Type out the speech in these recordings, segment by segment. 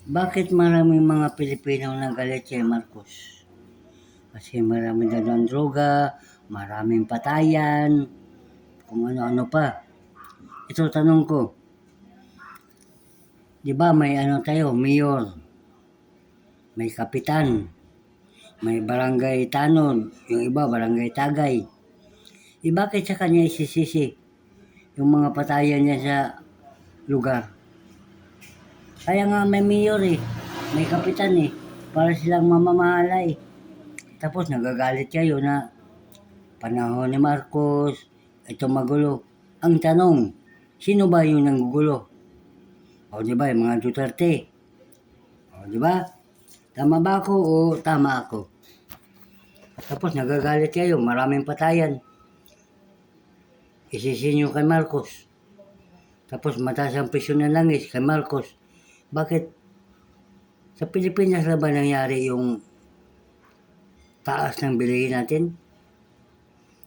Bakit maraming mga Pilipino nagalit kay Marcos? Kasi maraming dalang droga, maraming patayan, kung ano-ano pa. Ito tanong ko, di ba may ano tayo, mayor, may kapitan, may barangay tanod, yung iba barangay tagay. Bakit sa kanya isisisi yung mga patayan niya sa lugar? Kaya nga may mayor may kapitan para silang mamamahala Tapos nagagalit kayo na panahon ni Marcos, ito magulo. Ang tanong, sino ba yung nanggugulo? O di ba, yung mga Duterte. O di ba? Tama ba ako o tama ako? Tapos nagagalit kayo, maraming patayan. Isisinyo kay Marcos. Tapos mataas ang presyon ng langis kay Marcos. Bakit? Sa Pilipinas na ba nangyari yung taas ng bilihin natin?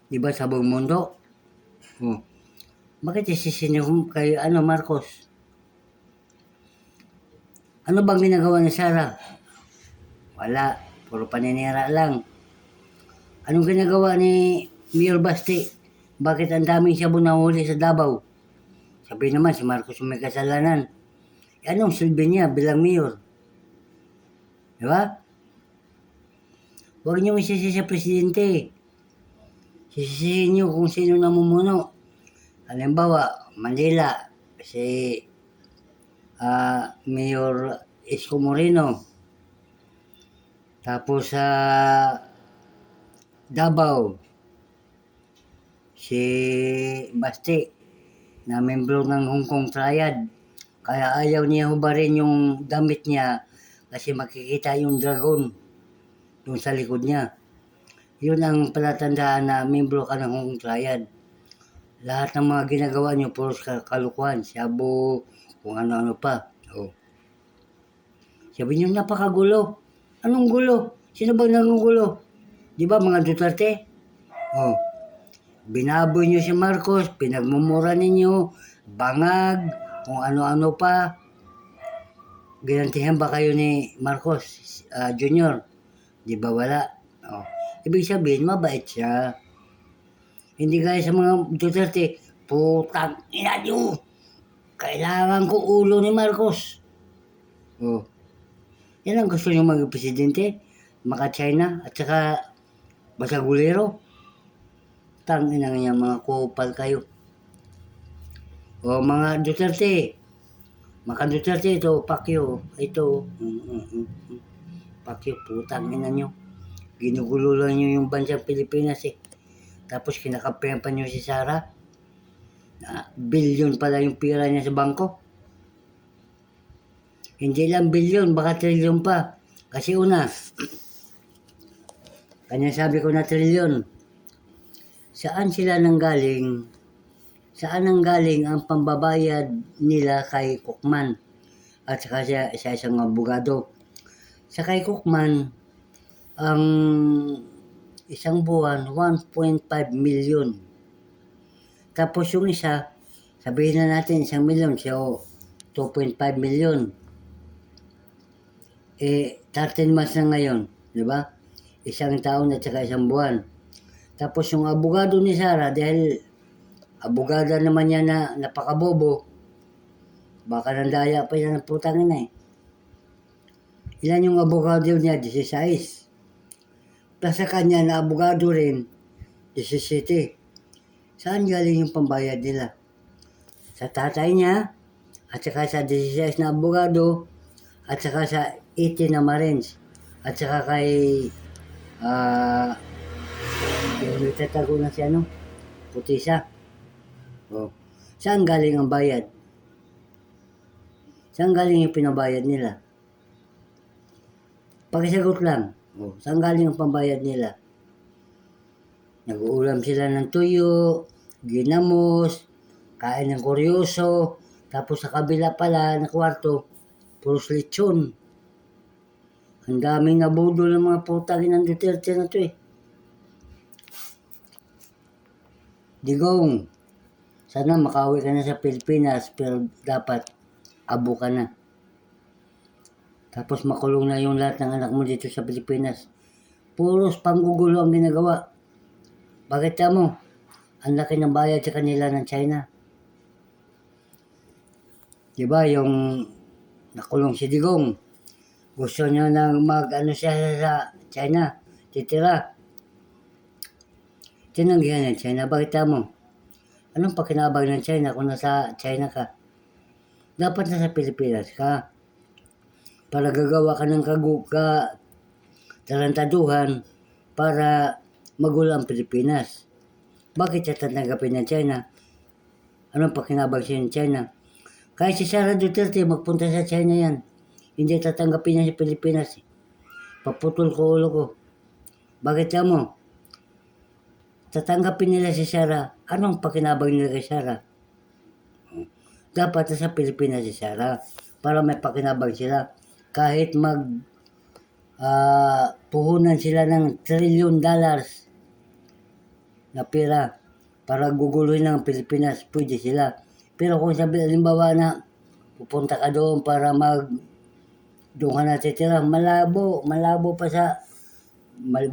Di ba sa buong mundo? Oh. Bakit isisinyo kay Marcos? Ano bang ginagawa ni Sara? Wala. Puro paninira lang. Anong ginagawa ni Mayor Basti? Bakit ang daming sabon na huli sa Davao? Sabi naman si Marcos may kasalanan. Anong silbi niya bilang mayor? Di ba? Huwag niyo isisi sa presidente. Sisisihin niyo kung sino namumuno. Halimbawa, Manila, si Mayor Isko Moreno. Tapos sa Davao, si Basti na membro ng Hong Kong Triad. Kaya ayaw niya hubarin yung damit niya kasi makikita yung dragon doon sa likod niya. Yun ang palatandaan na membro ka ng Hong Kong Triad. Lahat ng mga ginagawa niyo puro kalukuhan, shabu, kung ano-ano pa. Oh. Sabi niyo napakagulo. Anong gulo? Sino bang nangugulo? Di ba mga Duterte? Oh. Binaboy niyo si Marcos, pinagmumura ninyo, bangag, kung ano-ano pa. Ginantihan ba kayo ni Marcos Jr.? Di ba wala? Oh. Ibig sabihin, mabait siya. Hindi gaya sa mga Duterte, putang ina niyo. Kailangan ko ulo ni Marcos. Oh. Yan ang gusto niyo maging presidente? Maka-China at saka basagulero. Tangina niya mga kupal kayo. O mga Duterte. Maka Duterte ito, Pacquiao. Ito. Pacquiao, putang ina nyo. Ginugulo lang nyo yung bansang Pilipinas Tapos kinakampihan pa nyo si Sara. Bilyon pala yung pira niya sa bangko. Hindi lang bilyon, baka trilyon pa. Kasi una, kanya sabi ko na trilyon. Saan sila nanggaling? Saan nanggaling ang pambabayad nila kay Kukman? At saka sa isang abogado. Sa kay Kukman, ang isang buwan, 1.5 million. Tapos yung isa, sabihin na natin 1 million, so 2.5 million. 13 months na ngayon, di ba? Isang taon at saka isang buwan. Tapos yung abogado ni Sara, dahil abogada naman niya na napakabobo, baka nandaya pa yan ng putang ina Ilan yung abogado niya? 16. Plus sa kanya na abogado rin, 17. Saan galing yung pambayad nila? Sa tatay niya, at saka sa 16 na abogado, at saka sa 18 na Marines, at saka kay yung nagtatago na si Putisa. Oh. Saan galing ang bayad? Saan galing yung pinabayad nila? Pakisagot lang. Oh. Saan galing ang pambayad nila? Nag-uulam sila ng tuyo, ginamos, kain ng kuryoso, tapos sa kabila pala na kwarto, puros lechon. Ang daming nabudol ng mga putangin ng Duterte na to Digong, sana makauwi ka na sa Pilipinas pero dapat abo ka na. Tapos makulong na yung lahat ng anak mo dito sa Pilipinas. Puros panggugulo ang ginagawa. Bakit mo? Ang laki ng bayad sa kanila ng China. Diba yung nakulong si Digong? Gusto niya nang mag-ano siya sa China. Titira. Tinanggihan ng China. Bakit mo? Anong pakinabang ng China kung nasa China ka? Dapat nasa Pilipinas ka. Para gagawa ka ng tarantaduhan para magulo ang Pilipinas. Bakit siya tatanggapin ng China? Anong pakinabang siya ng China? Kahit si Sara Duterte magpunta sa China yan. Hindi tatanggapin niya sa Pilipinas. Paputol ko ulo ko. Bakit mo? Tatanggapin nila si Sara. Anong pakinabang nila kay Sara? Dapat sa Pilipinas si Sara para may pakinabang sila. Kahit puhunan sila ng $1 trillion na pera para guguluhin ng Pilipinas, pwede sila. Pero kung sabi, halimbawa na pupunta ka doon para doon ka natitira, malabo pa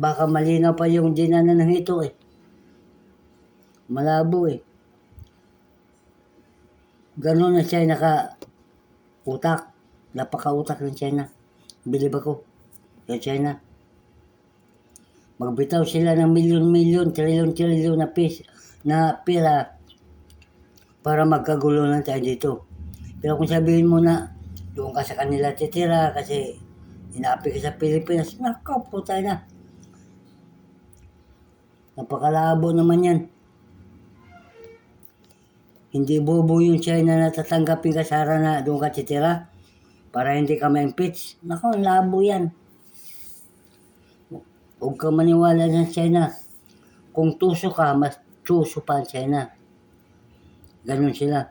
baka malinaw pa yung dinanan ng ito eh. Malabo eh. Ganon na China ka utak. Napaka-utak ng China. Bilib ako sa China. Magbitaw sila ng milyon-milyon, trilyon-trilyon na pera para magkagulo lang tayo dito. Pero kung sabihin mo na doon ka sa kanila titira kasi inapi ka sa Pilipinas, nakaw po tayo na. Napakalabo naman yan. Hindi bobo yung China na tatanggapin ka Sara na doon ka titira para hindi ka ma-impeach. Nako, labo yan. Huwag ka maniwala sa China. Kung tuso ka, mas tuso pa ang China. Ganon sila.